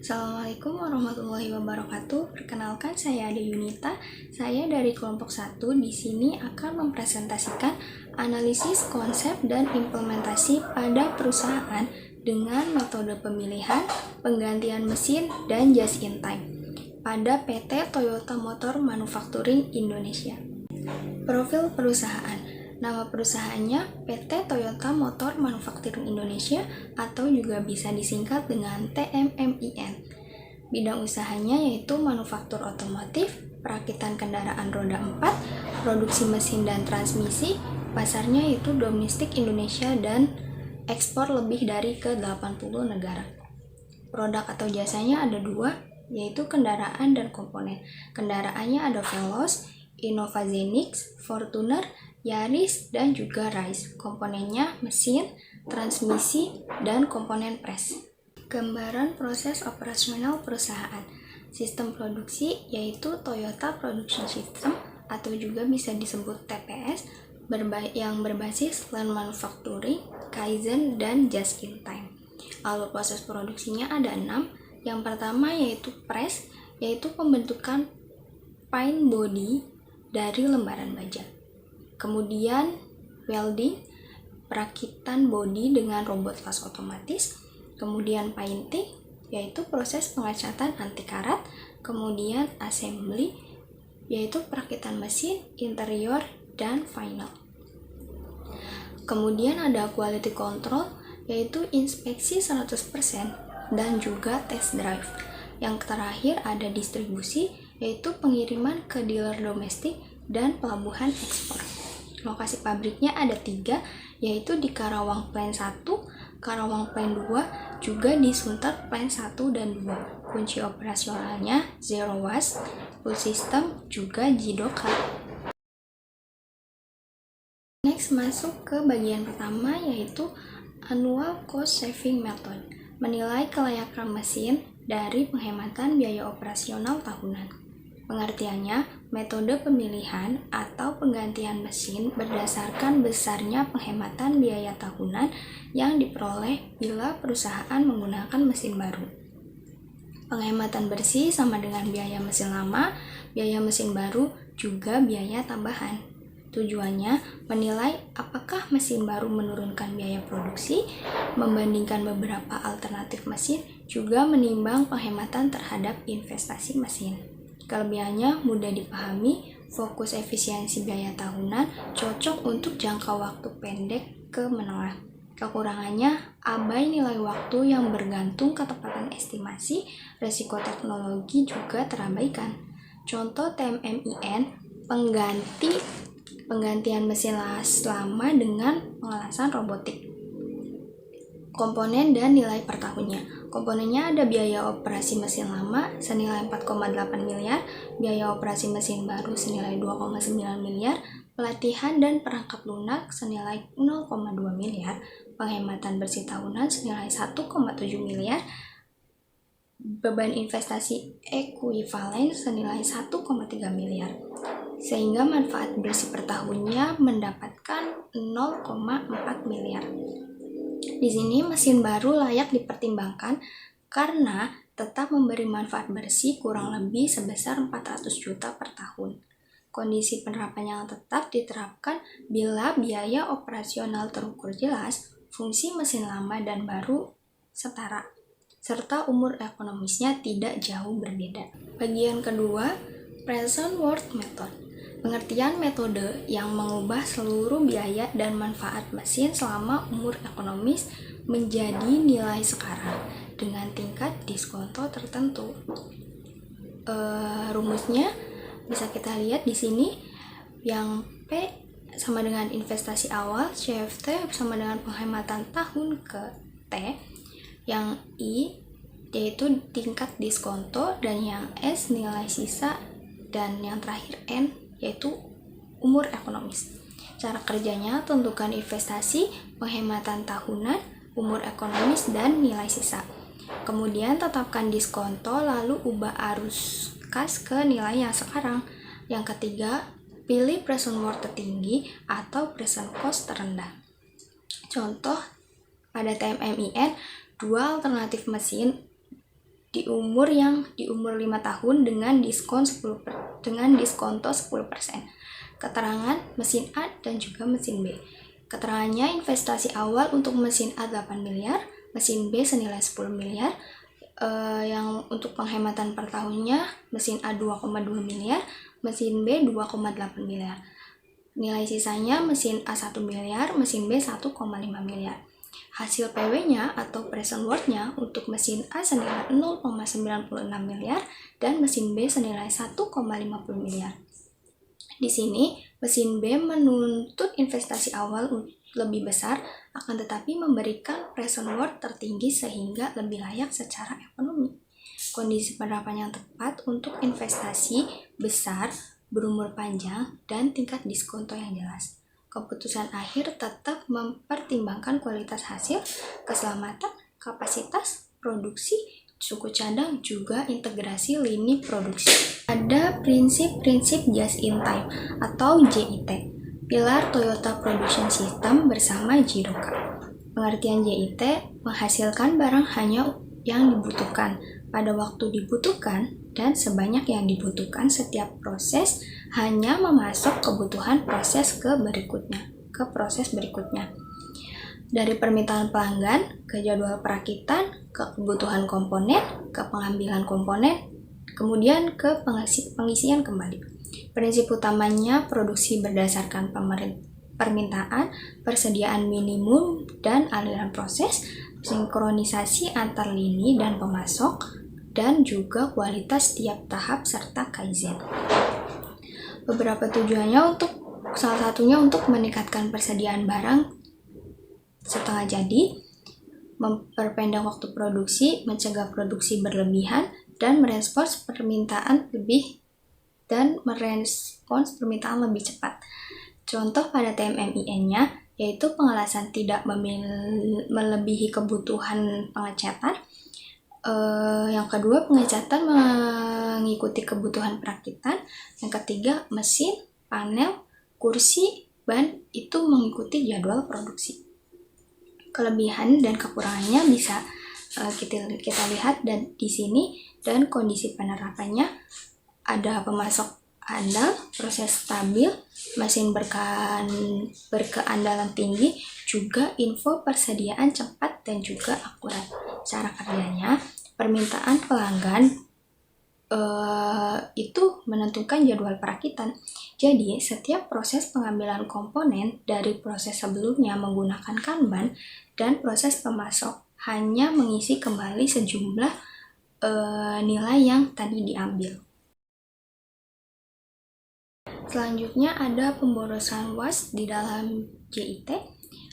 Assalamualaikum warahmatullahi wabarakatuh. Perkenalkan, saya Ade Yunita. Saya dari kelompok 1 di sini akan mempresentasikan analisis konsep dan implementasi pada perusahaan dengan metode pemilihan, penggantian mesin, dan just in time pada PT Toyota Motor Manufacturing Indonesia. Profil perusahaan. Nama perusahaannya PT Toyota Motor Manufacturing Indonesia atau juga bisa disingkat dengan TMMIN. Bidang usahanya yaitu manufaktur otomotif, perakitan kendaraan roda 4, produksi mesin dan transmisi, pasarnya yaitu domestik Indonesia dan ekspor lebih dari ke 80 negara. Produk atau jasanya ada dua, yaitu kendaraan dan komponen. Kendaraannya ada Veloz, Innova Zenix, Fortuner, Yaris, dan juga Rise. Komponennya mesin, transmisi, dan komponen pres. Gambaran proses operasional perusahaan. Sistem produksi yaitu Toyota Production System atau juga bisa disebut TPS yang berbasis Lean Manufacturing, Kaizen, dan Just in Time. Lalu proses produksinya ada 6. Yang pertama yaitu press, yaitu pembentukan paint body dari lembaran baja. Kemudian welding, perakitan bodi dengan robot las otomatis. Kemudian painting, yaitu proses pengecatan anti karat. Kemudian assembly, yaitu perakitan mesin, interior, dan final. Kemudian ada quality control, yaitu inspeksi 100% dan juga test drive. Yang terakhir ada distribusi, yaitu pengiriman ke dealer domestik dan pelabuhan ekspor. Lokasi pabriknya ada 3, yaitu di Karawang Plant 1, Karawang Plant 2, juga di Sunter Plant 1 dan 2. Kunci operasionalnya Zero Waste, full system, juga Jidoka. Next, masuk ke bagian pertama, yaitu Annual Cost Saving Method. Menilai kelayakan mesin dari penghematan biaya operasional tahunan. Pengertiannya, metode pemilihan atau penggantian mesin berdasarkan besarnya penghematan biaya tahunan yang diperoleh bila perusahaan menggunakan mesin baru. Penghematan bersih sama dengan biaya mesin lama, biaya mesin baru, juga biaya tambahan. Tujuannya menilai apakah mesin baru menurunkan biaya produksi, membandingkan beberapa alternatif mesin, juga menimbang penghematan terhadap investasi mesin. Kelebihannya mudah dipahami, fokus efisiensi biaya tahunan, cocok untuk jangka waktu pendek ke menengah. Kekurangannya, abai nilai waktu yang bergantung ketepatan estimasi, resiko teknologi juga terabaikan. Contoh TMMIN, penggantian mesin las lama dengan pengelasan robotik. Komponen dan nilai per tahunnya. Komponennya ada biaya operasi mesin lama senilai 4,8 miliar, biaya operasi mesin baru senilai 2,9 miliar, pelatihan dan perangkat lunak senilai 0,2 miliar, penghematan bersih tahunan senilai 1,7 miliar, beban investasi ekuivalen senilai 1,3 miliar, sehingga manfaat bersih per tahunnya mendapatkan 0,4 miliar. Di sini mesin baru layak dipertimbangkan karena tetap memberi manfaat bersih kurang lebih sebesar 400 juta per tahun. Kondisi penerapan yang tetap diterapkan bila biaya operasional terukur jelas, fungsi mesin lama dan baru setara, serta umur ekonomisnya tidak jauh berbeda. Bagian kedua, Present Worth Method. Pengertian metode yang mengubah seluruh biaya dan manfaat mesin selama umur ekonomis menjadi nilai sekarang dengan tingkat diskonto tertentu. Rumusnya bisa kita lihat di sini, yang P sama dengan investasi awal, CFT sama dengan penghematan tahun ke T, yang I yaitu tingkat diskonto, dan yang S nilai sisa, dan yang terakhir N yaitu umur ekonomis. Cara kerjanya, tentukan investasi, penghematan tahunan, umur ekonomis, dan nilai sisa. Kemudian tetapkan diskonto, lalu ubah arus kas ke nilai yang sekarang. Yang ketiga, pilih present worth tertinggi atau present cost terendah. Contoh, pada TMMIN, dua alternatif mesin di umur 5 tahun dengan diskonto 10%. Keterangan mesin A dan juga mesin B. Keterangannya, investasi awal untuk mesin A 8 miliar, mesin B senilai 10 miliar, yang untuk penghematan per tahunnya mesin A 2,2 miliar, mesin B 2,8 miliar. Nilai sisanya mesin A 1 miliar, mesin B 1,5 miliar. Hasil PW-nya atau present worth-nya untuk mesin A senilai 0,96 miliar dan mesin B senilai 1,50 miliar. Di sini, mesin B menuntut investasi awal lebih besar, akan tetapi memberikan present worth tertinggi sehingga lebih layak secara ekonomi. Kondisi penerapan yang tepat untuk investasi besar, berumur panjang, dan tingkat diskonto yang jelas. Keputusan akhir tetap mempertimbangkan kualitas hasil, keselamatan, kapasitas, produksi, suku cadang, juga integrasi lini produksi. Ada prinsip-prinsip just in time atau JIT, pilar Toyota Production System bersama Jidoka. Pengertian JIT, menghasilkan barang hanya yang dibutuhkan, pada waktu dibutuhkan, dan sebanyak yang dibutuhkan setiap proses, hanya memasok kebutuhan proses ke proses berikutnya. Dari permintaan pelanggan, ke jadwal perakitan, ke kebutuhan komponen, ke pengambilan komponen, kemudian ke pengisian kembali. Prinsip utamanya produksi berdasarkan permintaan, persediaan minimum dan aliran proses, sinkronisasi antar lini dan pemasok, dan juga kualitas tiap tahap serta kaizen. Beberapa tujuannya salah satunya untuk meningkatkan persediaan barang setengah jadi, memperpendek waktu produksi, mencegah produksi berlebihan, dan merespons permintaan lebih cepat. Contoh pada TMMIN-nya yaitu pengelasan tidak melebihi kebutuhan pengecatan. Yang kedua, pengecatan mengikuti kebutuhan perakitan. Yang ketiga, mesin, panel, kursi, ban itu mengikuti jadwal produksi. Kelebihan dan kekurangannya bisa kita lihat dan di sini, dan kondisi penerapannya ada pemasok andal, proses stabil, mesin berkeandalan tinggi, juga info persediaan cepat dan juga akurat. Cara kerjanya, permintaan pelanggan itu menentukan jadwal perakitan. Jadi, setiap proses pengambilan komponen dari proses sebelumnya menggunakan Kanban, dan proses pemasok hanya mengisi kembali sejumlah nilai yang tadi diambil. Selanjutnya ada pemborosan was di dalam JIT.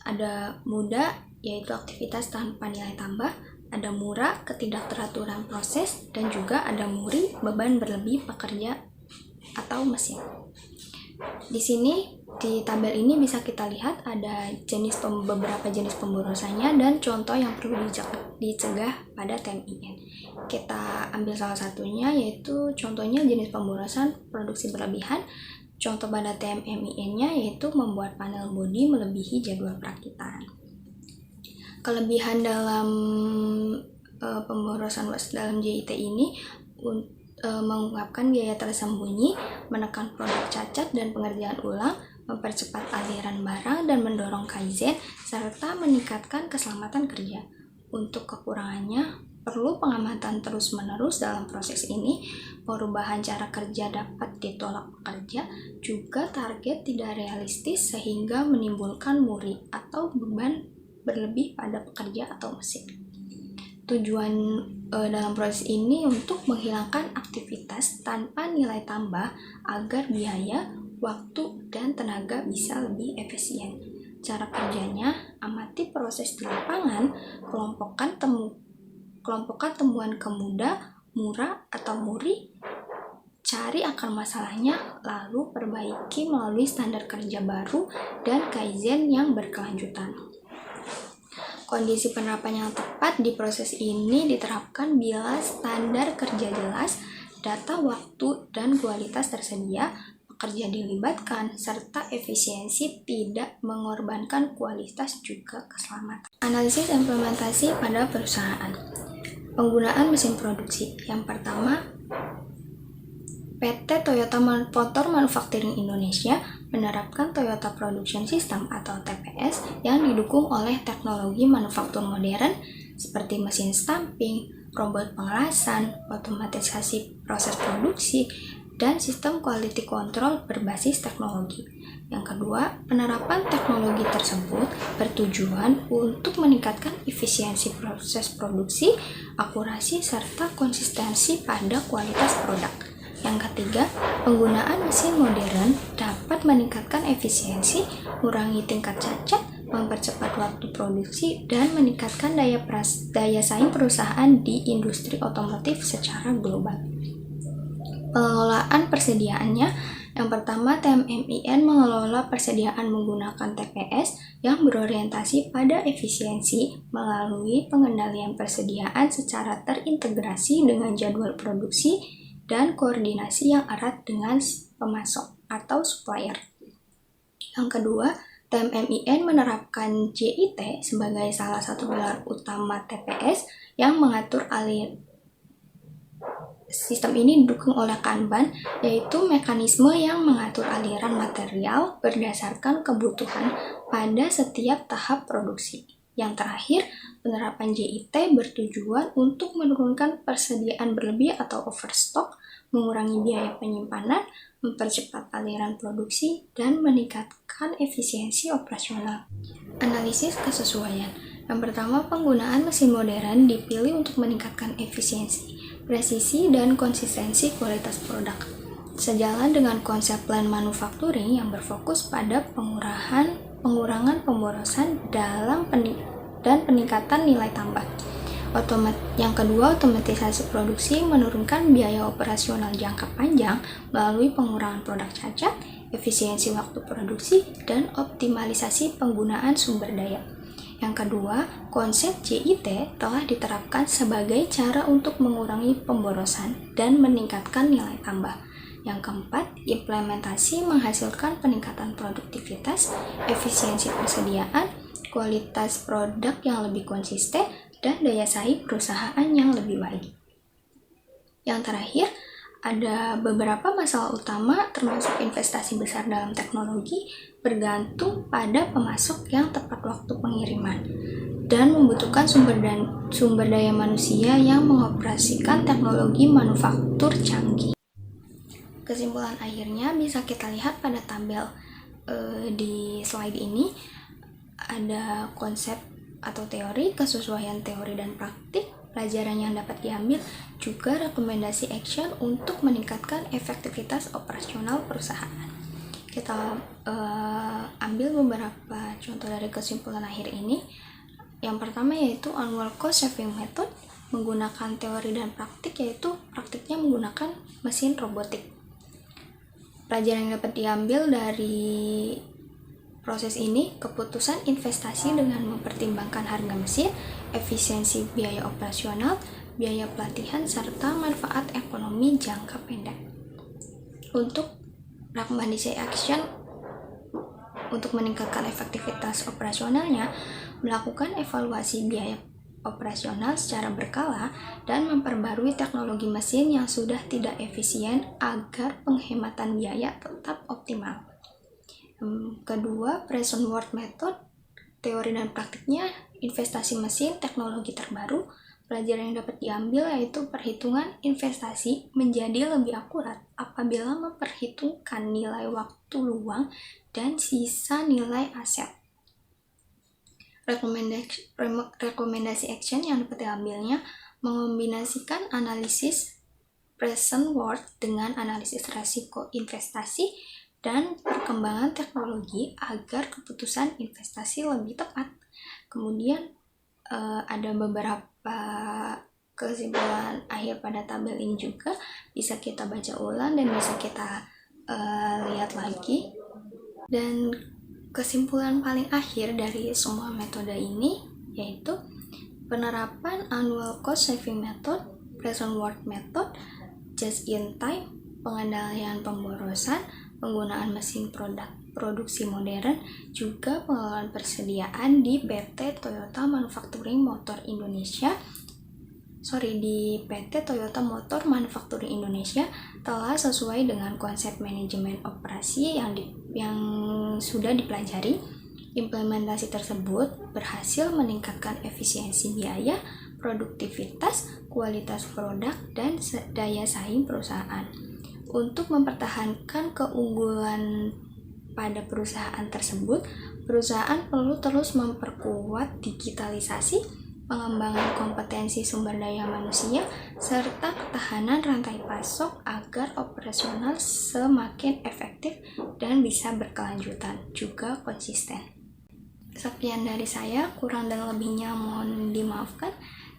Ada mudah, yaitu aktivitas tanpa nilai tambah. Ada murah, ketidakteraturan proses, dan juga ada muri, beban berlebih pekerja atau mesin. Di sini, di tabel ini bisa kita lihat ada beberapa jenis pemborosannya dan contoh yang perlu dicegah pada TMIN. Kita ambil salah satunya, yaitu contohnya jenis pemborosan produksi berlebihan. Contoh pada TMMIN-nya yaitu membuat panel bodi melebihi jadwal perakitan. Kelebihan dalam pemborosan was dalam JIT ini mengungkapkan biaya tersembunyi, menekan produk cacat dan pengerjaan ulang, mempercepat aliran barang dan mendorong kaizen, serta meningkatkan keselamatan kerja. Untuk kekurangannya, perlu pengamatan terus-menerus dalam proses ini, perubahan cara kerja dapat ditolak pekerja, juga target tidak realistis sehingga menimbulkan muri atau beban berlebih pada pekerja atau mesin. Tujuan dalam proses ini untuk menghilangkan aktivitas tanpa nilai tambah agar biaya, waktu, dan tenaga bisa lebih efisien. Cara kerjanya, amati proses di lapangan, kelompokkan temuan ke mudah, murah, atau muri, cari akar masalahnya, lalu perbaiki melalui standar kerja baru dan kaizen yang berkelanjutan. Kondisi penerapan yang tepat di proses ini diterapkan bila standar kerja jelas, data waktu dan kualitas tersedia, pekerja dilibatkan, serta efisiensi tidak mengorbankan kualitas juga keselamatan. Analisis implementasi pada perusahaan. Penggunaan mesin produksi. Yang pertama, PT Toyota Motor Manufacturing Indonesia menerapkan Toyota Production System atau TPS yang didukung oleh teknologi manufaktur modern seperti mesin stamping, robot pengelasan, otomatisasi proses produksi, dan sistem quality control berbasis teknologi. Yang kedua, penerapan teknologi tersebut bertujuan untuk meningkatkan efisiensi proses produksi, akurasi, serta konsistensi pada kualitas produk. Yang ketiga, penggunaan mesin modern dapat meningkatkan efisiensi, mengurangi tingkat cacat, mempercepat waktu produksi, dan meningkatkan daya saing perusahaan di industri otomotif secara global. Pengelolaan persediaannya. Yang pertama, TMMIN mengelola persediaan menggunakan TPS yang berorientasi pada efisiensi melalui pengendalian persediaan secara terintegrasi dengan jadwal produksi dan koordinasi yang erat dengan pemasok atau supplier. Yang kedua, TMMIN menerapkan JIT sebagai salah satu pilar utama TPS yang mengatur Sistem ini didukung oleh Kanban, yaitu mekanisme yang mengatur aliran material berdasarkan kebutuhan pada setiap tahap produksi. Yang terakhir, penerapan JIT bertujuan untuk menurunkan persediaan berlebih atau overstock, mengurangi biaya penyimpanan, mempercepat aliran produksi, dan meningkatkan efisiensi operasional. Analisis kesesuaian. Yang pertama, penggunaan mesin modern dipilih untuk meningkatkan efisiensi, presisi, dan konsistensi kualitas produk. Sejalan dengan konsep plan manufacturing yang berfokus pada pengurangan pemborosan dan peningkatan nilai tambah. Yang kedua, otomatisasi produksi menurunkan biaya operasional jangka panjang melalui pengurangan produk cacat, efisiensi waktu produksi, dan optimalisasi penggunaan sumber daya. Yang kedua, konsep JIT telah diterapkan sebagai cara untuk mengurangi pemborosan dan meningkatkan nilai tambah. Yang keempat, implementasi menghasilkan peningkatan produktivitas, efisiensi persediaan, kualitas produk yang lebih konsisten, dan daya saing perusahaan yang lebih baik. Yang terakhir, ada beberapa masalah utama termasuk investasi besar dalam teknologi bergantung pada pemasok yang tepat waktu pengiriman dan membutuhkan sumber daya manusia yang mengoperasikan teknologi manufaktur canggih. Kesimpulan akhirnya bisa kita lihat pada tabel di slide ini. Ada konsep atau teori, kesesuaian teori dan praktik, pelajaran yang dapat diambil, juga rekomendasi action untuk meningkatkan efektivitas operasional perusahaan. Kita ambil beberapa contoh dari kesimpulan akhir ini. Yang pertama yaitu annual cost saving method, menggunakan teori dan praktik, yaitu praktiknya menggunakan mesin robotik. Pelajaran yang dapat diambil dari proses ini, keputusan investasi dengan mempertimbangkan harga mesin, efisiensi biaya operasional, biaya pelatihan, serta manfaat ekonomi jangka pendek. Untuk rekomendasi action untuk meningkatkan efektivitas operasionalnya, melakukan evaluasi biaya operasional secara berkala dan memperbarui teknologi mesin yang sudah tidak efisien agar penghematan biaya tetap optimal. Kedua, present worth method, teori dan praktiknya, investasi mesin teknologi terbaru. Pelajaran yang dapat diambil yaitu perhitungan investasi menjadi lebih akurat apabila memperhitungkan nilai waktu luang dan sisa nilai aset. Rekomendasi action yang dapat diambilnya mengombinasikan analisis present worth dengan analisis resiko investasi dan perkembangan teknologi agar keputusan investasi lebih tepat. Kemudian ada beberapa kesimpulan akhir pada tabel ini juga bisa kita baca ulang dan bisa kita lihat lagi. Dan kesimpulan paling akhir dari semua metode ini yaitu penerapan annual cost saving method, present worth method, just in time, pengendalian pemborosan, penggunaan mesin produksi modern, juga pengelolaan persediaan di PT Toyota Manufacturing Motor Indonesia di PT Toyota Motor Manufacturing Indonesia telah sesuai dengan konsep manajemen operasi yang sudah dipelajari. Implementasi tersebut berhasil meningkatkan efisiensi biaya, produktivitas, kualitas produk, dan daya saing perusahaan. Untuk mempertahankan keunggulan pada perusahaan tersebut, perusahaan perlu terus memperkuat digitalisasi, pengembangan kompetensi sumber daya manusia, serta ketahanan rantai pasok agar operasional semakin efektif dan bisa berkelanjutan, juga konsisten. Sekian dari saya, kurang dan lebihnya mohon dimaafkan.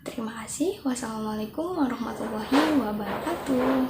Terima kasih. Wassalamualaikum warahmatullahi wabarakatuh.